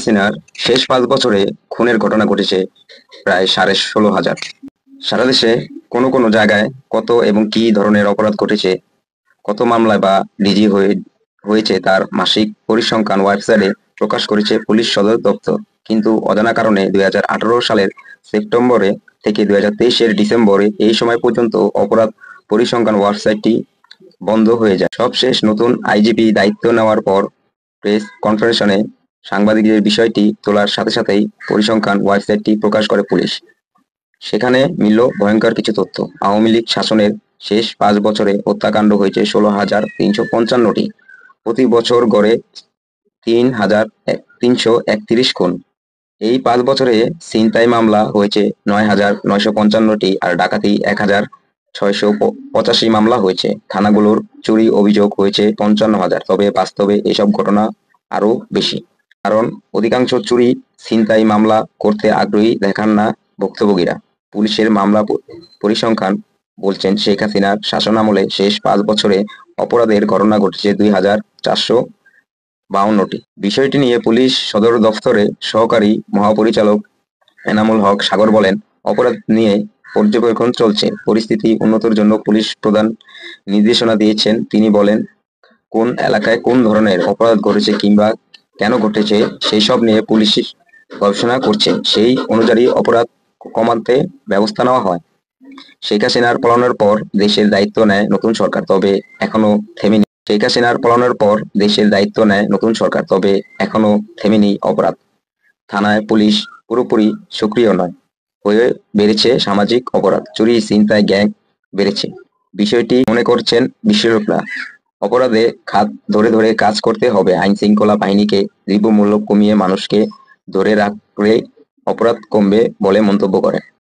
হাসিনার শেষ 5 বছরে খুনের ঘটনা ঘটেছে প্রায় 16,500। সারা দেশে কোনো কোনো জায়গায় কত এবং কি ধরনের অপরাধ ঘটেছে, কত মামলায় বা ডিজি হয়েছে তার মাসিক পরিসংখ্যান ওয়েবসাইটে প্রকাশ করেছে পুলিশ সদর দপ্তর। কিন্তু অজানা কারণে 2018 সালের সেপ্টেম্বরে থেকে 2023-এর ডিসেম্বরে এই সময় পর্যন্ত অপরাধ পরিসংখ্যান ওয়েবসাইটটি বন্ধ হয়ে যায়। সবশেষ নতুন আইজিপি দায়িত্ব নেওয়ার পর প্রেস কনফারেন্সে সাংবাদিকদের বিষয়টি তোলার সাথে সাথেই পরিসংখ্যান ওয়েবসাইটটি প্রকাশ করে পুলিশ। সেখানে মিলল ভয়ঙ্কর কিছু তথ্য। আওয়ামী লীগ শাসনের শেষ 5 বছরে হত্যাকাণ্ড হয়েছে 16,355টি। প্রতি বছর গড়ে 3,331 খুন। এই 5 বছরে ছিনতাই মামলা হয়েছে 9,955টি আর ডাকাতি 1,685 মামলা হয়েছে। থানাগুলোর চুরি অভিযোগ হয়েছে 55,000। তবে বাস্তবে এসব ঘটনা আরও বেশি। কারণ অধিকাংশ চুরি ছিনতাই মামলা করতে আগ্রহী দেখান না ভুক্তভোগীরা। পুলিশের মামলা পরিসংখ্যান বলছেন, শেখ হাসিনার শাসনামলে শেষ 5 বছরে অপরাধের ঘটনা ঘটেছে 2,452টি। বিষয়টি নিয়ে পুলিশ সদর দফতরের সহকারী মহাপরিচালক এনামুল হক সাগর বলেন, অপরাধ নিয়ে পর্যবেক্ষণ চলছে। পরিস্থিতি উন্নতির জন্য পুলিশ প্রধান নির্দেশনা দিয়েছেন। তিনি বলেন, কোন এলাকায় কোন ধরনের অপরাধ ঘটেছে কিংবা কেন ঘটেছে সেই সব নিয়ে পুলিশ গবেষণা করছে। সেই অনুযায়ী অপরাধ কমাতে ব্যবস্থা নেওয়া হয়। শেখ হাসিনার পলায়নের পর দেশের দায়িত্ব নেয় নতুন সরকার, তবে এখনো থেমেনি। তবে এখনো থেমেনি অপরাধ। থানায় পুলিশ পুরোপুরি সক্রিয় নয়, হয়ে বেড়েছে সামাজিক অপরাধ, চুরি ছিনতাই গ্যাং বেড়েছে। বিষয়টি মনে করছেন বিশ্লেষকরা। অপরাধে খাত ধরে ধরে কাজ করতে হবে। আইন শৃঙ্খলা বাহিনীকে দ্রব্যমূল্য কমিয়ে মানুষকে ধরে রাখলে অপরাধ কমবে বলে মন্তব্য করেন।